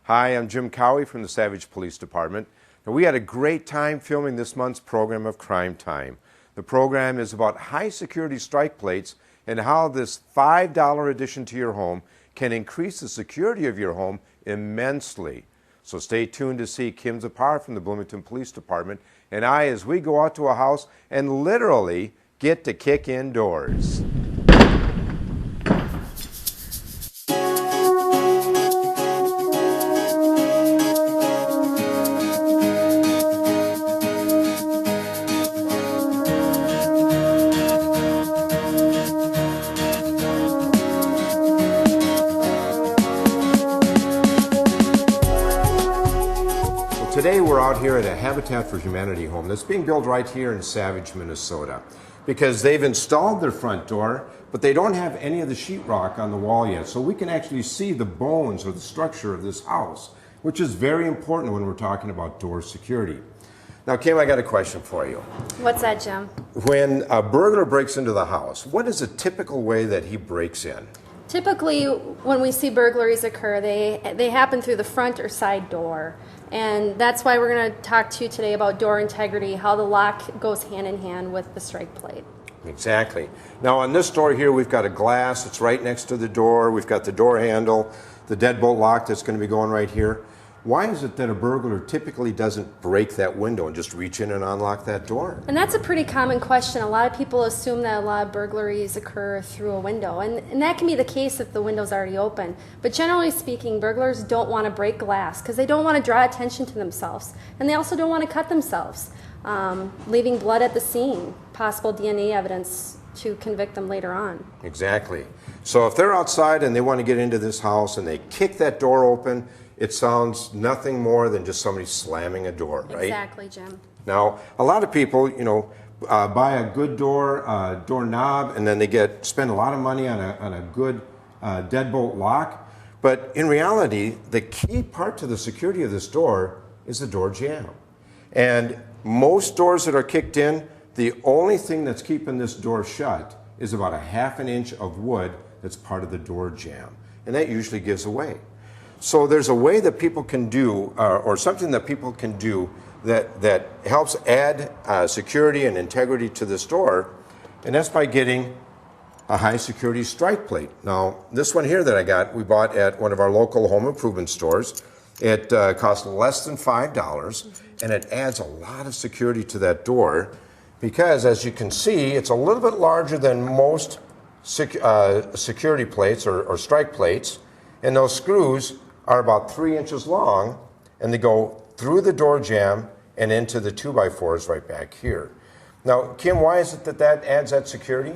Hi, I'm Jim Cowie from the Savage Police Department. Now, we had a great time filming this month's program of Crime Time. The program is about high security strike plates and how this $5 addition to your home can increase the security of your home immensely. So stay tuned to see Kim Zapar from the Bloomington Police Department and I as we go out to a house and literally get to kick in doors. Today we're out here at a Habitat for Humanity home that's being built right here in Savage, Minnesota, because they've installed their front door, but they don't have any of the sheetrock on the wall yet. So we can actually see the bones or the structure of this house, which is very important when we're talking about door security. Now, Kim, I got a question for you. What's that, Jim? When a burglar breaks into the house, what is a typical way that he breaks in? Typically, when we see burglaries occur, they happen through the front or side door. And that's why we're going to talk to you today about door integrity, how the lock goes hand in hand with the strike plate. Exactly. Now on this door here, we've got a glass that's right next to the door. We've got the door handle, the deadbolt lock that's going to be going right here. Why is it that a burglar typically doesn't break that window and just reach in and unlock that door? And that's a pretty common question. A lot of people assume that a lot of burglaries occur through a window. And that can be the case if the window's already open. But generally speaking, burglars don't want to break glass because they don't want to draw attention to themselves. And they also don't want to cut themselves, leaving blood at the scene, possible DNA evidence to convict them later on. Exactly. So if they're outside and they want to get into this house and they kick that door open, it sounds nothing more than just somebody slamming a door, right? Exactly, Jim. Now, a lot of people, buy a good doorknob, and then they spend a lot of money on a good deadbolt lock. But in reality, the key part to the security of this door is the door jamb. And most doors that are kicked in, the only thing that's keeping this door shut is about a ½ inch of wood that's part of the door jamb. And that usually gives away. So there's a way that people can do, or something that people can do that helps add security and integrity to this door, and that's by getting a high security strike plate. Now, this one here that I got, we bought at one of our local home improvement stores. It cost less than $5, and it adds a lot of security to that door because, as you can see, it's a little bit larger than most security plates or strike plates, and those screws are about 3 inches long, and they go through the door jamb and into the 2x4s right back here. Now, Kim, why is it that adds that security?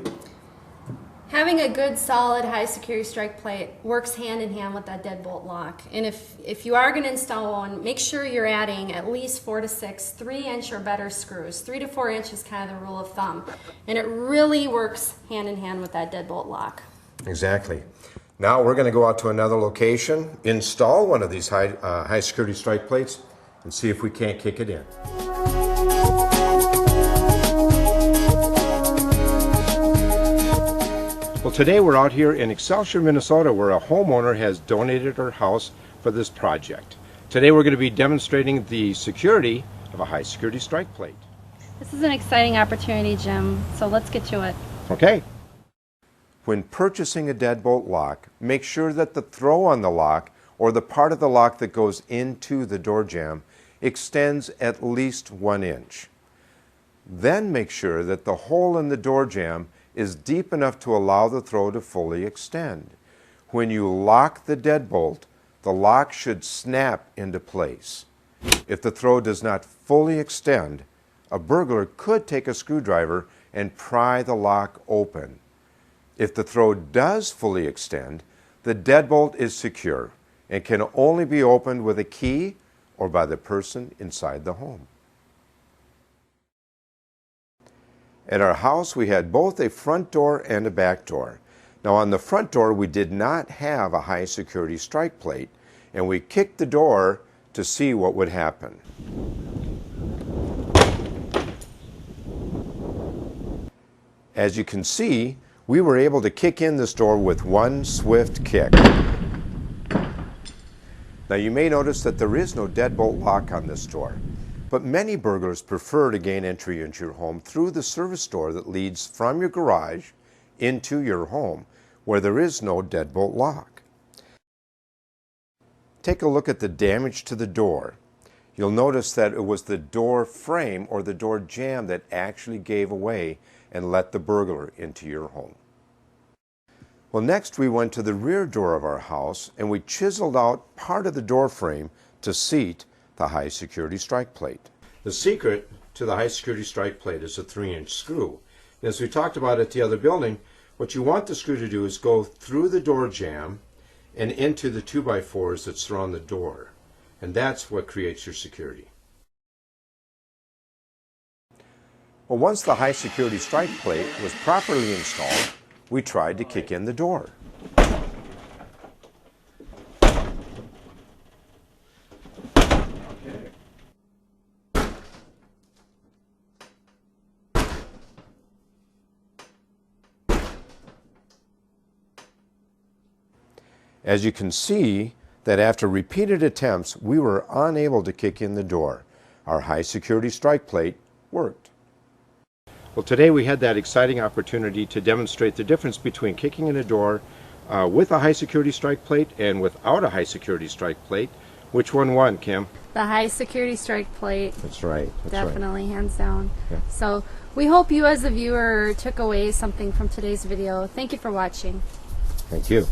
Having a good, solid, high-security strike plate works hand in hand with that deadbolt lock. And if you are going to install one, make sure you're adding at least 4 to 6 3-inch or better screws. 3 to 4 inch is kind of the rule of thumb. And it really works hand in hand with that deadbolt lock. Exactly. Now we're going to go out to another location, install one of these high security strike plates, and see if we can't kick it in. Well, today we're out here in Excelsior, Minnesota, where a homeowner has donated her house for this project. Today we're going to be demonstrating the security of a high security strike plate. This is an exciting opportunity, Jim, so let's get to it. Okay. When purchasing a deadbolt lock, make sure that the throw on the lock, or the part of the lock that goes into the door jamb, extends at least 1 inch. Then make sure that the hole in the door jamb is deep enough to allow the throw to fully extend. When you lock the deadbolt, the lock should snap into place. If the throw does not fully extend, a burglar could take a screwdriver and pry the lock open. If the throw does fully extend, the deadbolt is secure and can only be opened with a key or by the person inside the home. At our house, we had both a front door and a back door. Now on the front door, we did not have a high security strike plate, and we kicked the door to see what would happen. As you can see, we were able to kick in this door with one swift kick. Now you may notice that there is no deadbolt lock on this door, but many burglars prefer to gain entry into your home through the service door that leads from your garage into your home, where there is no deadbolt lock. Take a look at the damage to the door. You'll notice that it was the door frame or the door jamb that actually gave away and let the burglar into your home. Well, next we went to the rear door of our house and we chiseled out part of the door frame to seat the high security strike plate. The secret to the high security strike plate is a 3-inch screw. And as we talked about at the other building, what you want the screw to do is go through the door jamb and into the 2x4s that surround the door. And that's what creates your security. Well, once the high security strike plate was properly installed, we tried to kick in the door. As you can see, that after repeated attempts, we were unable to kick in the door. Our high security strike plate worked. Well, today we had that exciting opportunity to demonstrate the difference between kicking in a door with a high security strike plate and without a high security strike plate. Which one won, Kim? The high security strike plate. That's right. Definitely, hands down. Yeah. So we hope you as a viewer took away something from today's video. Thank you for watching. Thank you.